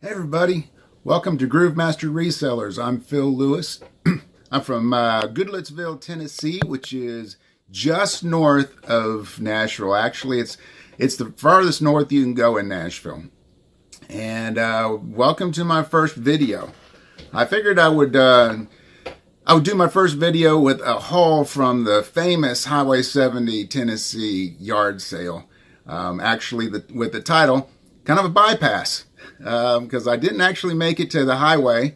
Hey everybody, welcome to Gruvmaster Resellers. I'm Phil Lewis. I'm from Goodlettsville, Tennessee, which is just north of Nashville. Actually, it's the farthest north you can go in Nashville. And welcome to my first video. I figured I would do my first video with a haul from the famous Highway 70 Tennessee yard sale. With the title, kind of a bypass. Because I didn't actually make it to the highway.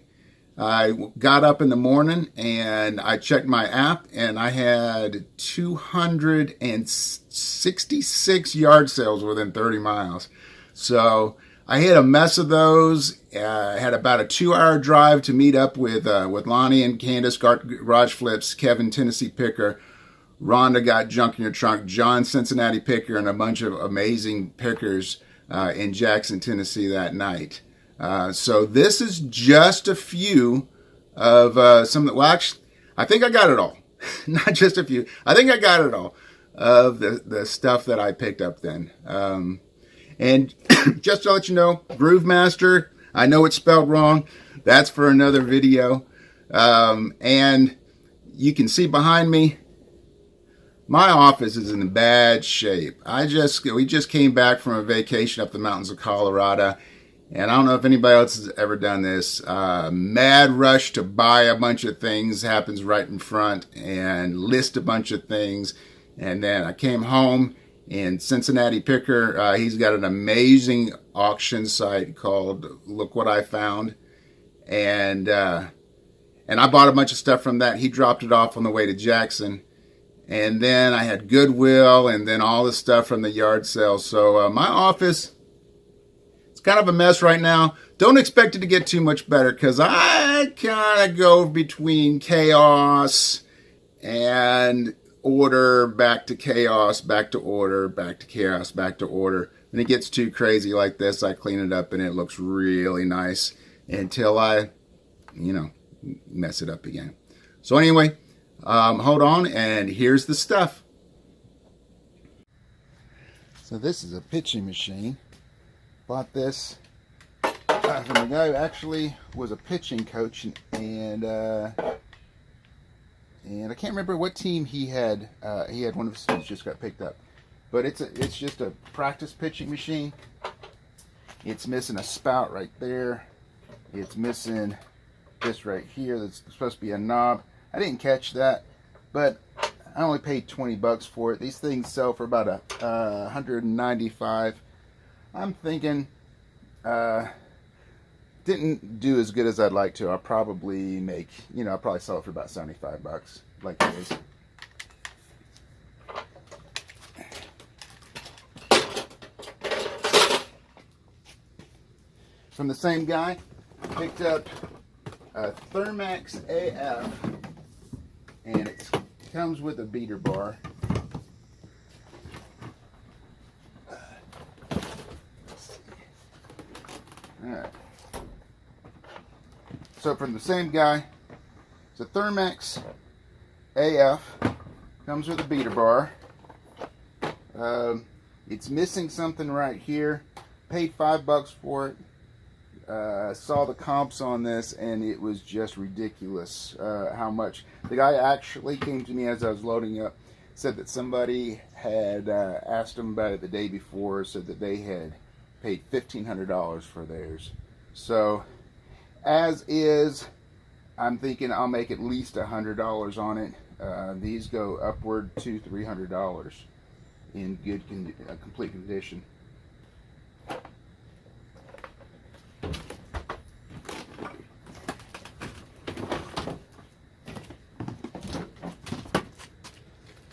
I got up in the morning and I checked my app and I had 266 yard sales within 30 miles. So I hit a mess of those. I had about a 2-hour drive to meet up with Lonnie and Candace, Garage Flips, Kevin, Tennessee Picker, Rhonda got Junk in Your Trunk, John, Cincinnati Picker, and a bunch of amazing pickers in Jackson, Tennessee that night. So this is just a few of some of the, well, actually, I think I got it all. Not just a few. I think I got it all of the stuff that I picked up then. And just to let you know, Gruvmaster, I know it's spelled wrong. That's for another video. And you can see behind me, my office is in bad shape. We just came back from a vacation up the mountains of Colorado, and I don't know if anybody else has ever done this. Mad rush to buy a bunch of things happens right in front and list a bunch of things. And then I came home, and Cincinnati Picker, he's got an amazing auction site called Look What I Found. And I bought a bunch of stuff from that. He dropped it off on the way to Jackson. And then I had Goodwill and then all the stuff from the yard sale. So my office, it's kind of a mess right now. Don't expect it to get too much better because I kind of go between chaos and order, back to chaos, back to order, back to chaos, back to order. When it gets too crazy like this, I clean it up and it looks really nice until I, mess it up again. So anyway, hold on, and here's the stuff. So this is a pitching machine. Bought this from a guy who actually was a pitching coach, and I can't remember what team he had. He had one of his students just got picked up, but it's just a practice pitching machine. It's missing a spout right there. It's missing this right here. That's supposed to be a knob. I didn't catch that, but I only paid 20 bucks for it. These things sell for about $195. I'm thinking didn't do as good as I'd like to. I'll probably make, I'll probably sell it for about 75 bucks like it is. From the same guy, picked up a Thermax AF. And it comes with a beater bar. Alright. So from the same guy, it's a Thermax AF. Comes with a beater bar. It's missing something right here. Paid $5 for it. Saw the comps on this and it was just ridiculous how much. The guy actually came to me as I was loading up, said that somebody had asked him about it the day before, said that they had paid $1,500 for theirs. So as is, I'm thinking I'll make at least $100 on it. These go upward to $300 in good complete condition.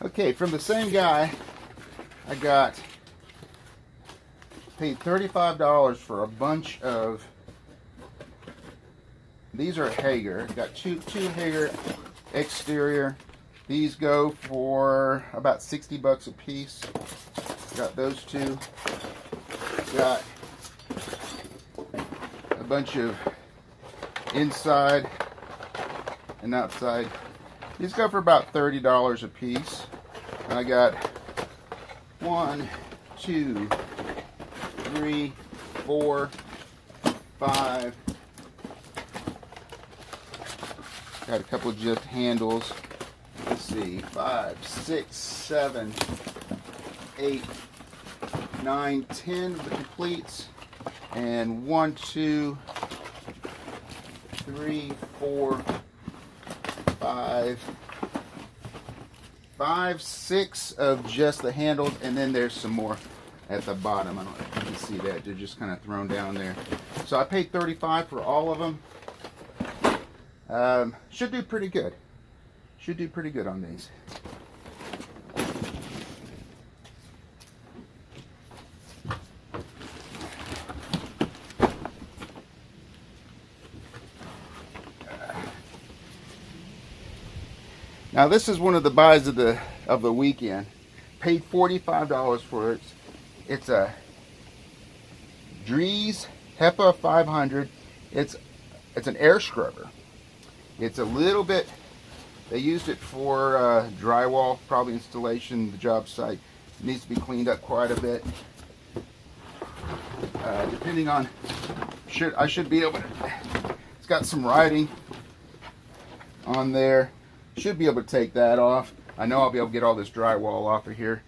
Okay, from the same guy, I paid $35 for a bunch of, these are Hager. Got two Hager exterior. These go for about 60 bucks a piece. Got those two. Got a bunch of inside and outside. These go for about $30 a piece. And I got 1, 2, 3, 4, 5. Got a couple just handles. Let's see, 5, 6, 7, 8, 9, 10 of the completes, and 1, 2, 3, 4, 5, 6 of just the handles, and then there's some more at the bottom. I don't know if you can see that. They're just kind of thrown down there. So I paid $35 for all of them. Should do pretty good. Should do pretty good on these. Now this is one of the buys of the weekend. Paid $45 for it. It's a Dries HEPA 500. It's an air scrubber. It's a little bit. They used it for drywall, probably installation. The job site needs to be cleaned up quite a bit. Depending on, I should be able to. It's got some writing on there. Should be able to take that off. I know I'll be able to get all this drywall off of here.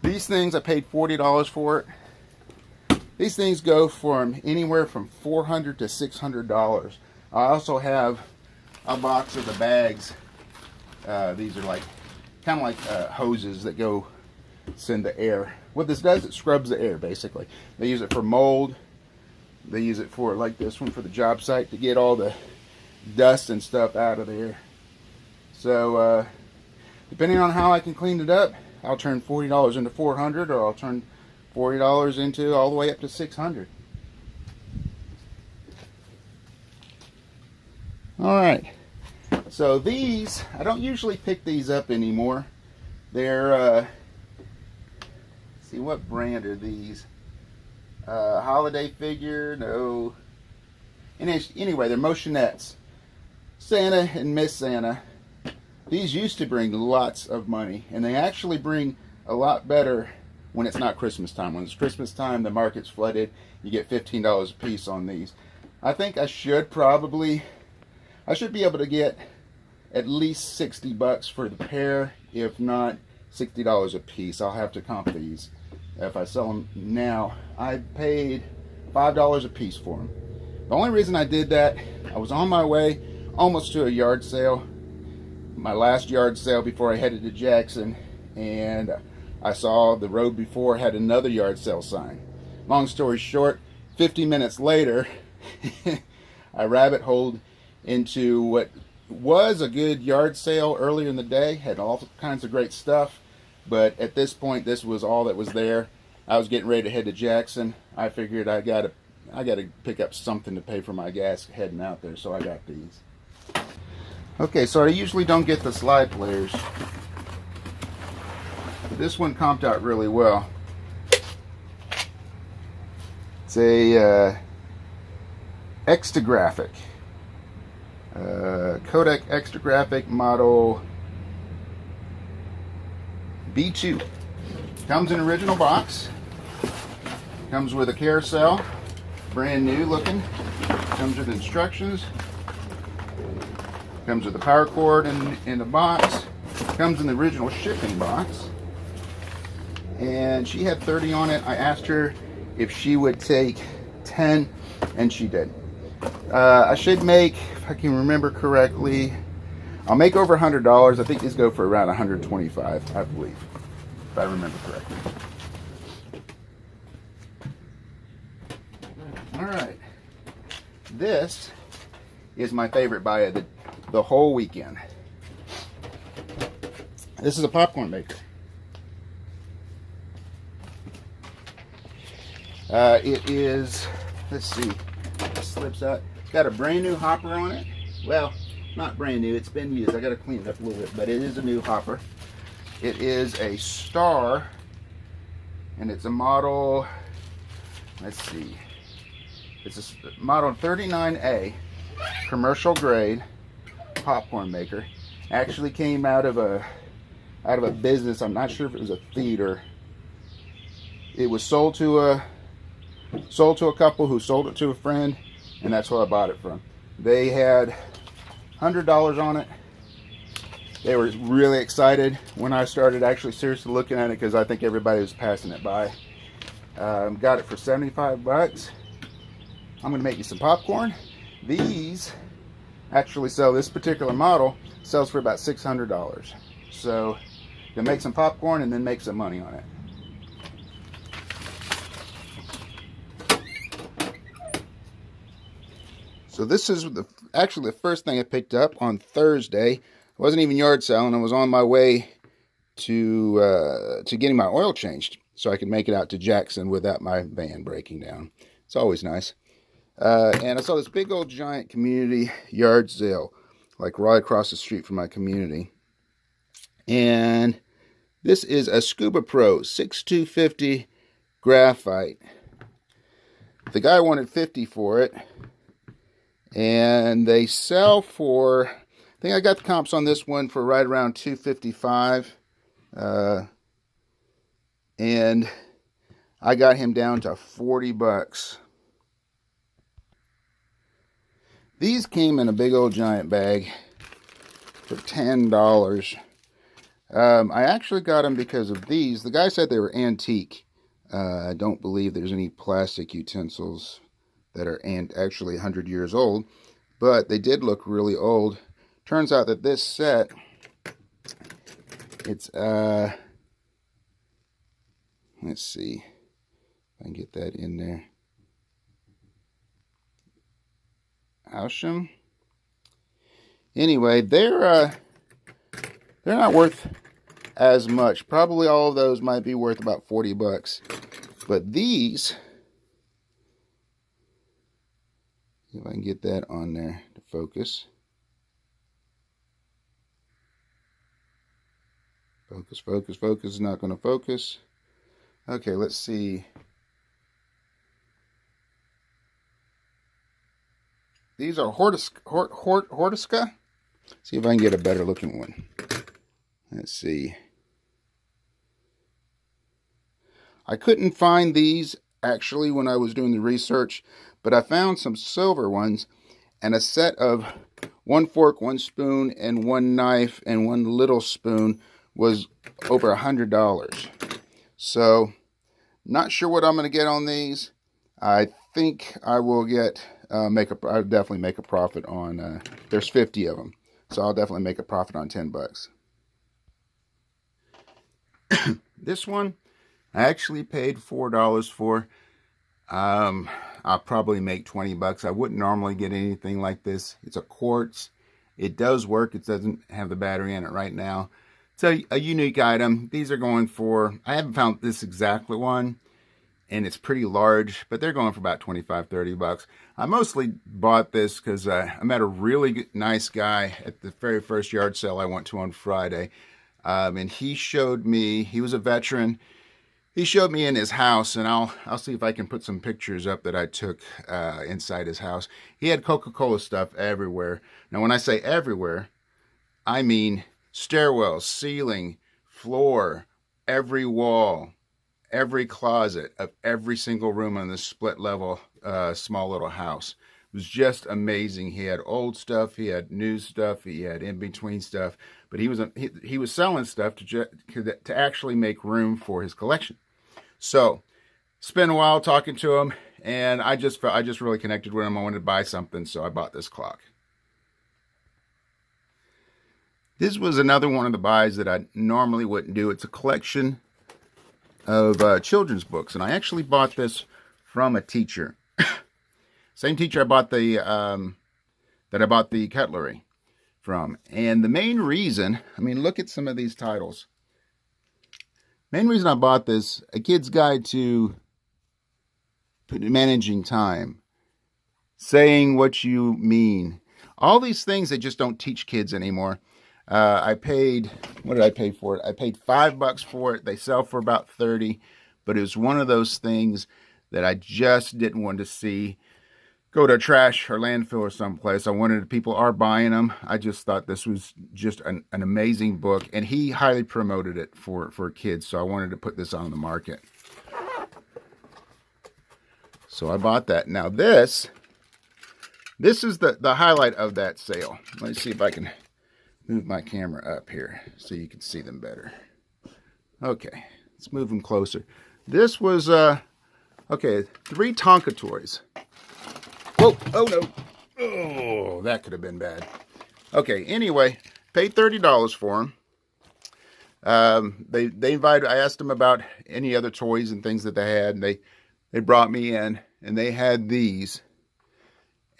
These things I paid $40 for it. These things go from anywhere from $400 to $600. I also have a box of the bags. These are like kind of like hoses that go send the air. What this does, it scrubs the air basically. They use it for mold. They use it for, like this one, for the job site, to get all the dust and stuff out of there. So depending on how I can clean it up, I'll turn $40 into $400, or I'll turn $40 into all the way up to $600. All right. So these, I don't usually pick these up anymore. They're, see, what brand are these? Holiday figure, no. Anyway, they're Motionettes. Santa and Miss Santa. These used to bring lots of money, and they actually bring a lot better when it's not Christmas time. When it's Christmas time, the market's flooded. You get $15 a piece on these. I think I should be able to get at least $60 for the pair, if not $60 a piece. I'll have to comp these if I sell them now. I paid $5 a piece for them. The only reason I did that, I was on my way almost to a yard sale, my last yard sale before I headed to Jackson, and I saw the road before had another yard sale sign. Long story short, 50 minutes later, I rabbit holed into what was a good yard sale earlier in the day. Had all kinds of great stuff, but at this point, this was all that was there. I was getting ready to head to Jackson. I figured I gotta pick up something to pay for my gas heading out there, so I got these. Okay, so I usually don't get the slide players, but this one comped out really well. It's a Extrographic, Kodak Extrographic model B2. Comes in original box. Comes with a carousel, brand new looking. Comes with instructions. Comes with a power cord in the box. Comes in the original shipping box. And she had 30 on it. I asked her if she would take 10, and she did. I should make, if I can remember correctly, I'll make over $100. I think these go for around $125, I believe, if I remember correctly. All right. This is my favorite buy of the whole weekend. This is a popcorn maker. It is, let's see, it slips out. It's got a brand new hopper on it. Well, not brand new, it's been used. I got to clean it up a little bit, but it is a new hopper. It is a Star, and it's a model, let's see, it's a model 39A, commercial grade popcorn maker. Actually came out of a business. I'm not sure if it was a theater. It was sold to a couple who sold it to a friend, and that's what I bought it from. They had $100 on it. They were really excited when I started actually seriously looking at it because I think everybody was passing it by. Got it for 75 bucks. I'm going to make you some popcorn. These actually sell, this particular model sells for about $600. So you can make some popcorn and then make some money on it. So this is actually the first thing I picked up on Thursday. I wasn't even yard selling. I was on my way to getting my oil changed so I could make it out to Jackson without my van breaking down. It's always nice. And I saw this big old giant community yard sale, like right across the street from my community. And this is a Scuba Pro 6250 graphite. The guy wanted $50 for it. And they sell for, I think I got the comps on this one for right around $255. And I got him down to 40 bucks. These came in a big old giant bag for $10. I actually got them because of these. The guy said they were antique. I don't believe there's any plastic utensils that are actually 100 years old, but they did look really old. Turns out that this set, it's let's see if I can get that in there. Howsham. Anyway, they're not worth as much. Probably all of those might be worth about 40 bucks. But these, if I can get that on there to focus. Focus, focus, focus is not going to focus. Okay, let's see. These are Hortiska. See if I can get a better looking one. Let's see. I couldn't find these actually when I was doing the research, but I found some silver ones and a set of 1 fork, 1 spoon, and 1 knife and 1 little spoon was over $100. So, not sure what I'm going to get on these. I think I will get I'll definitely make a profit on. There's 50 of them, so I'll definitely make a profit on 10 bucks. This one, I actually paid $4 for. I'll probably make 20 bucks. I wouldn't normally get anything like this. It's a quartz. It does work. It doesn't have the battery in it right now. It's a unique item. These are going for, I haven't found this exactly one, and it's pretty large, but they're going for about 25, 30 bucks. I mostly bought this because I met a really nice guy at the very first yard sale I went to on Friday. And he showed me, he was a veteran. He showed me in his house, and I'll see if I can put some pictures up that I took inside his house. He had Coca-Cola stuff everywhere. Now, when I say everywhere, I mean stairwells, ceiling, floor, every wall, every closet of every single room in this split level, small little house. It was just amazing. He had old stuff, he had new stuff, he had in-between stuff, but he was selling stuff to actually make room for his collection. So, spent a while talking to him, and I just really connected with him. I wanted to buy something, so I bought this clock. This was another one of the buys that I normally wouldn't do. It's a collection of children's books, and I actually bought this from a teacher. Same teacher I bought that I bought the cutlery from. And the main reason, I mean, look at some of these titles. Main reason I bought this, A Kid's Guide to Managing Time, Saying What You Mean. All these things they just don't teach kids anymore. I paid, what did I pay for it? I paid $5 for it. They sell for about 30, but it was one of those things that I just didn't want to see go to a trash or landfill or someplace. I wanted, people are buying them. I just thought this was just an amazing book, and he highly promoted it for kids, so I wanted to put this on the market. So I bought that. Now this This is the highlight of that sale. Let me see if I can move my camera up here so you can see them better. Okay, let's move them closer. This was, okay, 3 Tonka toys. Whoa, oh no. Oh, that could have been bad. Okay, anyway, paid $30 for them. They invited, I asked them about any other toys and things that they had, and they brought me in, and they had these.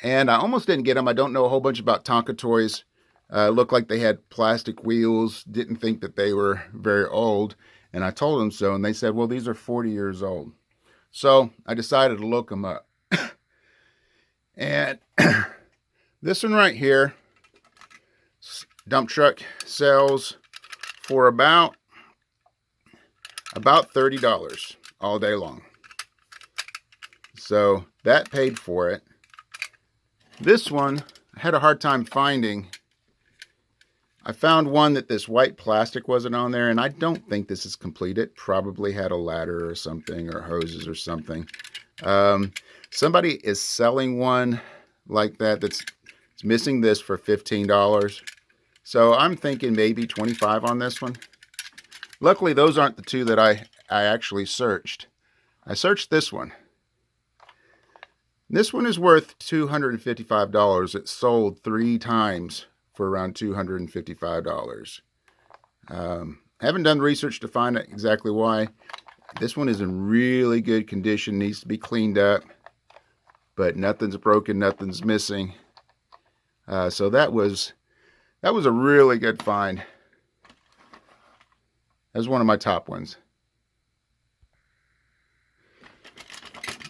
And I almost didn't get them. I don't know a whole bunch about Tonka toys. Looked like they had plastic wheels. Didn't think that they were very old. And I told them so, and they said, well, these are 40 years old. So I decided to look them up. And this one right here, dump truck sells for about $30 all day long. So that paid for it. This one, I had a hard time finding. I found one that this white plastic wasn't on there, and I don't think this is complete. It probably had a ladder or something, or hoses or something. Somebody is selling one like that that's missing this for $15. So I'm thinking maybe $25 on this one. Luckily, those aren't the two that I actually searched. I searched this one. This one is worth $255. It sold 3 times for around $255. Haven't done research to find out exactly why. This one is in really good condition, needs to be cleaned up, but nothing's broken, nothing's missing. So that was a really good find. That was one of my top ones.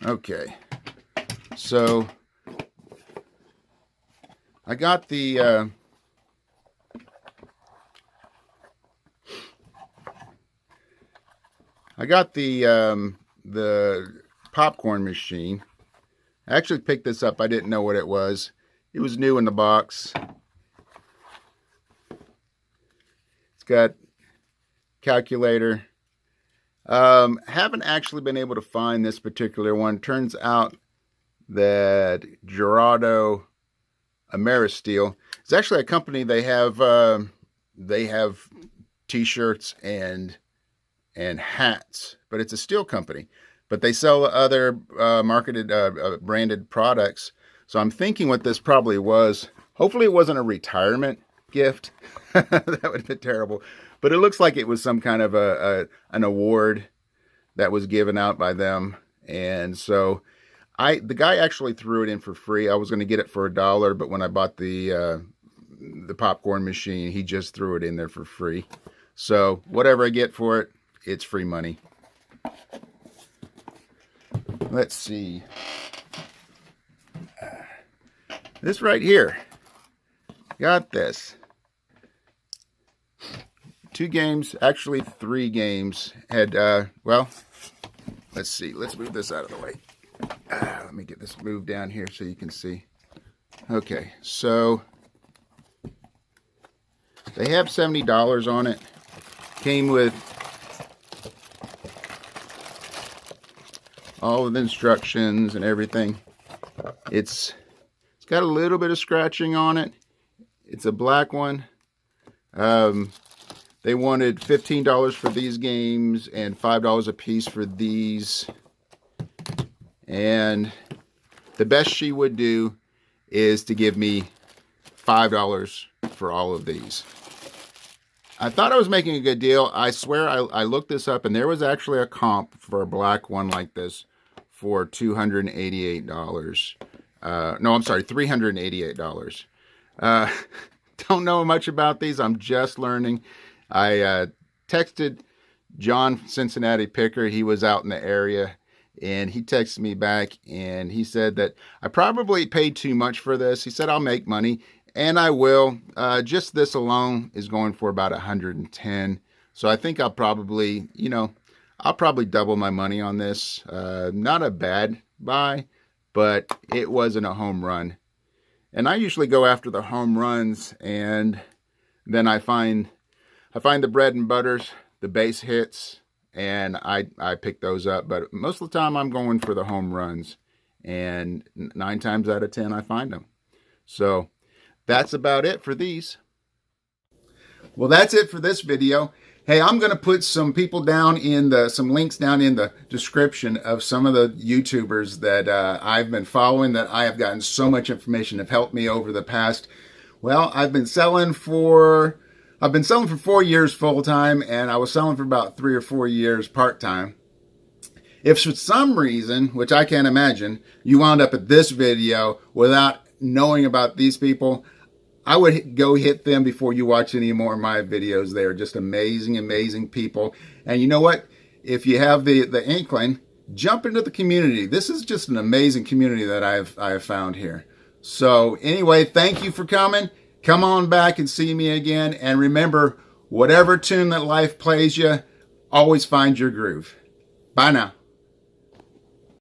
Okay, so I got the popcorn machine. I actually picked this up. I didn't know what it was. It was new in the box. It's got calculator. Haven't actually been able to find this particular one. Turns out that Gerardo Ameristeel is actually a company. They have t-shirts and hats, but it's a steel company. But they sell other marketed branded products. So I'm thinking what this probably was. Hopefully it wasn't a retirement gift. That would have been terrible. But it looks like it was some kind of an award that was given out by them. And so the guy actually threw it in for free. I was going to get it for $1, but when I bought the popcorn machine, he just threw it in there for free. So whatever I get for it, it's free money. Let's see. This right here. Got this. 2 games, actually 3 games. Had, well, let's see. Let's move this out of the way. Let me get this moved down here so you can see. Okay, so they have $70 on it. Came with all of the instructions and everything. It's got a little bit of scratching on it. It's a black one. They wanted $15 for these games and $5 a piece for these. And the best she would do is to give me $5 for all of these. I thought I was making a good deal. I swear I looked this up, and there was actually a comp for a black one like this for $288. No, I'm sorry, $388. Don't know much about these. I'm just learning. I texted John Cincinnati Picker. He was out in the area, and he texted me back, and he said that I probably paid too much for this. He said I'll make money, and I will. Just this alone is going for about $110. So I think I'll probably, I'll probably double my money on this. Not a bad buy, but it wasn't a home run. And I usually go after the home runs, and then I find the bread and butters, the base hits, and I pick those up. But most of the time I'm going for the home runs, and 9 times out of 10 I find them. So that's about it for these. Well, that's it for this video. Hey, I'm going to put some people down in some links down in the description of some of the YouTubers that I've been following, that I have gotten so much information, have helped me over the past. Well, I've been selling for 4 years full time, and I was selling for about 3 or 4 years part time. If for some reason, which I can't imagine, you wound up at this video without knowing about these people, I would go hit them before you watch any more of my videos. They are just amazing, amazing people. And you know what? If you have the inkling, jump into the community. This is just an amazing community that I have found here. So anyway, thank you for coming. Come on back and see me again. And remember, whatever tune that life plays you, always find your groove. Bye now.